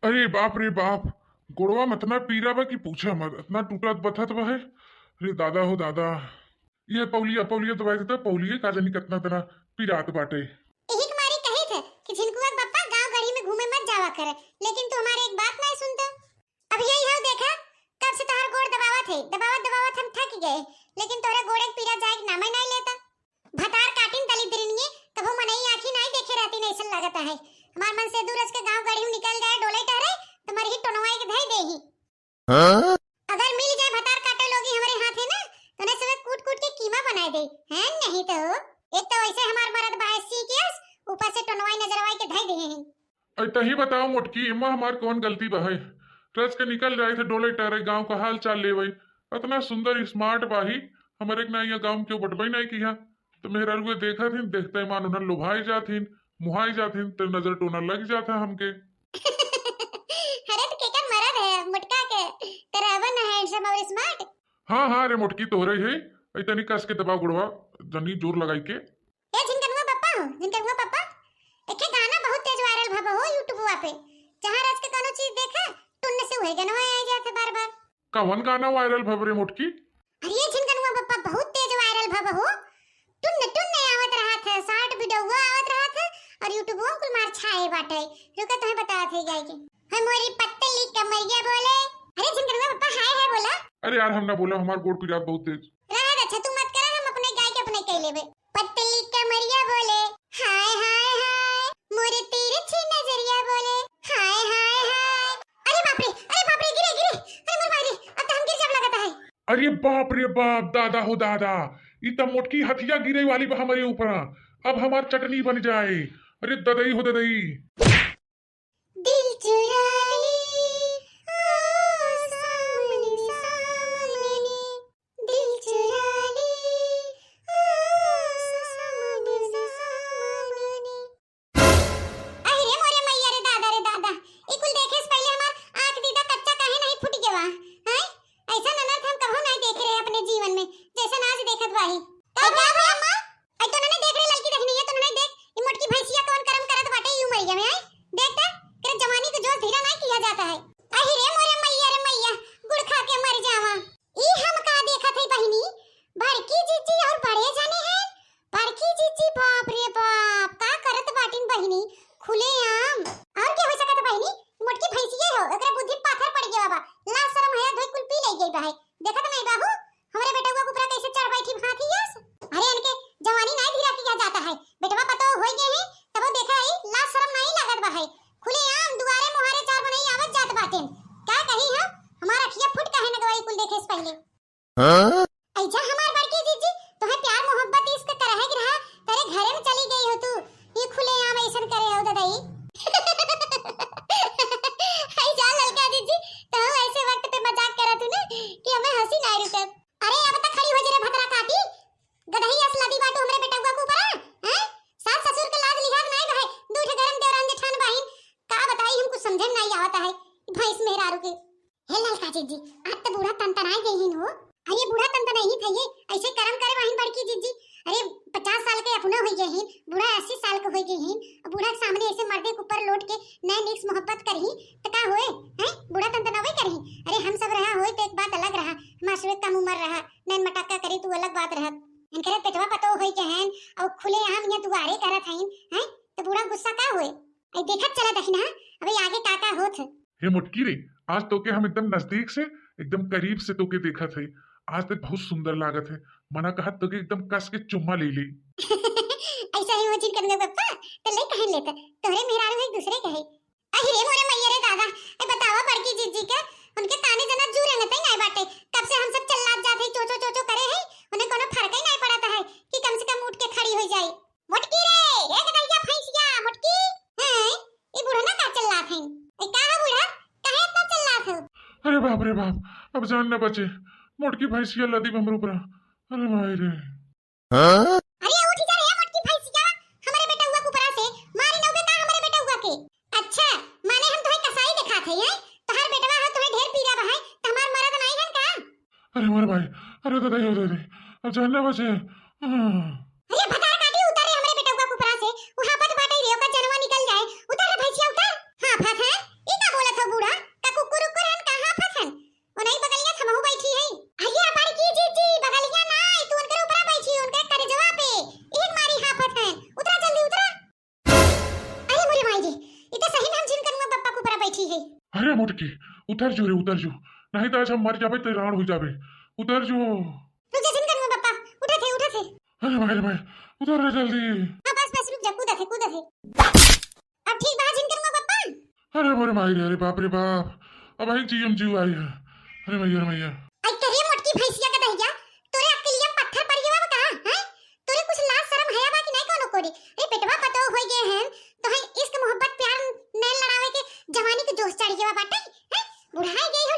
अरे बाप रे बाप। गोड़वा में इतना पीरा बा कि पूछा मत, इतना टूटत बथत बा है। अरे दादा हो दादा। ये पौलिया पौलिया दवाई देता, पौलिया का जानी कितना तरह पीरात बाटे। यही तुम्हारी कही थे कि झिनकुआ पप्पा गांव गढ़ी में घूमे मत जावा करे, लेकिन तू हमारी एक बात नहीं सुनता। अब यही हो देखा, कब से तोहर गोड़ दबावत दबावत हम थक गए, लेकिन तोरे गोड़े के पीरा जाए नाम ही नहीं लेता। भतार काटिन तली दिरिनगे तब हम नहीं आंखी नहीं देखे रहती, नहीं सन लगता है। हमार मन से दूर के गांव गढ़ी में निकल जाए डोले टहरे तुम्हारी ही टोनवाई के धई देही। हाँ? अगर मिल जाए भतार काटे लोगी हमारे हाथ है ना, तो ने सब कूट कूट के कीमा बना दे हैं। नहीं तो एक तो वैसे हमार मरद बायसी कियास, ऊपर से टोनवाई नजरवाई के धई दे हैं। अरे ही बताओ मोटकी, इमा हमार कौन गलती बा है? रच के निकल जाए थे डोले टहरे, गांव का हाल चाल ले वही। इतना सुंदर स्मार्ट बाही हमारे ना यहाँ गांव के बटबई नहीं किया। तो मेहरा रुए देखा थी, देखते मान उन्हें लुभाई जाथिन, मुहाई जाथिन, तो नजर टोना लग जाता हमके। अरे तो केकर मरद है मुटका के, तेरा अवन है सब और स्मार्ट। हाँ हाँ रे मोटकी तो रही है। इतनी कस के दबाव गुड़वा जनी जोर लगाई के। ए झिनकनुआ पप्पा एक गाना बहुत तेज वायरल भबो हो यूट्यूबवा पे। जहां रच के कोनो चीज देखा टुन्न से होए गनवा आ जाते बार बार। कवन गाना वायरल भवरे मोटकी? अरे ये झिनकनुआ पप्पा बहुत तेज वायरल भबो हो। टुन्न टुन्न आवत रहा था, शॉर्ट वीडियो आवत रहा था और यूट्यूबवा कुल मार छाए बाटे। रुका तुम्हें बता थे जाए के हम मोरी पत्तली कमरिया बोले। अरे झिनकनुआ पप्पा हाय है बोला। अरे यार हम ना बोला, हमार गोड़ पीरात बहुत तेज। रहा अच्छा तू मत कर, हम अपने गाय के अपने कह लेबे। पत्तली कमरिया बोले हाय हाय हाय, मोरे तिरछी नजरिया बोले हाय हाय हाय। अरे बाप रे गिरे गिरे, अरे मोर भाई अब तो हम गिर जाब लगता है। अरे बाप रे बाप, दादा हो दादा। ये तो मोटकी हथिया गिरे वाली बा हमारे ऊपर। अब हमार चटनी बन जाए। अरे ददई हो ददई। दिल चुरा ली ओ सामने सामने, दिल चुरा ली ओ सामने सामने। अरे मोरे मैया रे दादा ई कुल देखे से पहले हमार आंख दीदा कच्चा काहे नहीं फूट गवा हैं? ऐसा ननद हम कभी नहीं देख रहे अपने जीवन में जैसा आज देखत बाही। का क्या हुआ अम्मा? आई तो नने देख रहे लड़की देखनी है तो नने देख ई मोटकी भैंसिया कौन करम करत बाटे यू मरिया में। आई देखता तेरे जवानी को जोश धीरा नहीं किया जाता है। अहि रे मोरे मैया गुड़ खा के मर जावा। ई हम का देखत है बहिनी, बड़की जीजी और बड़े जाने हैं। बड़की जीजी बाप रे बाप का करत बाटिन बहिनी खुले आम। और क्या हो सकत बहिनी, मोटकी भैंसिया हो एकरा बुद्धि पाथर पड़ गया बा। ला शर्म है धोई कुल पी ले गई बा है। देखत नहीं बाबू हमरे बेटा को ऊपर कैसे चढ़ बैठी हाथी यस। अरे इनके जवानी नहीं धीरा किया जाता है। बेटवा पतो हो गए हैं तब देखा है ला शर्म नहीं लागत बा है। खुले आम दुआरे मुहारे चार बनाई आवत जात बाटे। का कही हम हमारा अखिया फुट काहे न गवाई कुल देखे से पहले। हाँ? ऐजा हमार बड़की जीजी तोहे प्यार मोहब्बत इसके करहे के रहा तेरे घरे में चली गई हो तू। ये खुले आम ऐसन करे हो ददाई। ऐजा ललका जीजी तो ऐसे वक्त पे मजाक करत ना कि हमें हंसी नहीं रुकत। अरे अब तक खड़ी हो जरे भतरा काटी गदही असलादी बाटू हमरे बेटा को ऊपर हैं। सास ससुर के लाज लिहाज नहीं बहे, दूठ गरम देवरान जेठान बाहिन का बताई हमको समझ नहीं आवता है भैंस मेहरारू के। हे ललका जीजी आज तो बूढ़ा तनतनाई गई हिन हो। अरे बूढ़ा तंत नहीं थे ये ऐसे कर्म करे बहिन बड़की जीजी। अरे 50 साल के अपना हो गए हैं, बूढ़ा 80 साल के हो गए हैं। बूढ़ा के सामने ऐसे मर्दे के ऊपर लोट के नए निक्स मोहब्बत करही तो का होए हैं? बूढ़ा तंत ना वही करही। अरे हम सब रहा होए तो एक बात अलग रहा, मासुए कम उम्र रहा नैन मटक्का करी तू अलग बात रहत। इनकरे पेटवा पतो होई के हैं और खुले आम ये दुआरे करत हईन हैं तो बूढ़ा गुस्सा का होए। आई देखत चला दखना अबे आगे का होत। हे मुटकी रे, आज तो के हम एकदम नजदीक से एकदम करीब से तो के देखा थे। आज तो बहुत सुंदर लागत है। मना कहत तो के एकदम कस के चुम्मा ले ली। ऐसा ही वजीर करने पप्पा तो ले कहे लेता तोरे मेहरारू एक दूसरे कहे। अहि रे मोरे मैया रे दादा ए बतावा बड़की जीजी के उनके ताने जना जू रंगते नहीं बाटे। कब से हम सब चल्लात जाते चो चो करे है, उन्हें कोनो फर्क ही नहीं पड़ता है कि कम से कम उठ के खड़ी हो जाए। मोटकी रे एक दैया भैंसिया मोटकी हैं ई बूढ़ा ना का चल्लात है। ए का है बूढ़ा काहे इतना चल्लात हो? अरे बाप रे बाप, अब जान न बचे। मोटकी भैंसिया लदी हमरे ऊपर। अरे भाई रे। हाँ? अरे उठ जा रे मोटकी भैंसिया, हमारे बेटा हुआ ऊपर से मारी नौबे का हमारे बेटा हुआ के। अच्छा माने हम तोहे कसाई दिखात है हैं? तोहर बेटवा हो तोहे ढेर पीरा बहाय त हमार मरद नहीं हन का? अरे मोर भाई, अरे ददई हो ददई, अब जान न बचे। अरे भतार काटी उतर रे हमरे बेटा हुआ ऊपर से वहां पर बाटे रे का जनवा निकल जाए। उतर रे भैंसिया उतर। हां फस है ई का बोलत है अरे मोटकी उतर जो रे उतर जो, नहीं तो आज हम मर जाबे तो राण हो जाबे। उतर जो। रुक जा जिन करूंगा पापा, उठा थे अरे भाई उतर रे जल्दी। हां बस रुक जा, कूदा थे अब ठीक बा जिन करूंगा पापा। अरे मोरे माई रे, अरे बाप रे बाप, अब भाई जीएम जीव आई है। अरे मैया आई करे मोटकी भैंसिया का दहिया, तोरे अकलिया पत्थर पड़ गया बा का हैं? तोरे कुछ लाज शर्म है बा कि नहीं कोनो कोरी? ए पेटवा पतो हो गए हैं तो है इश्क मोहब्बत प्यार नैन लड़ावे के जवानी के जोश चढ़ गया बाटे हैं? बुढ़ाई गई हो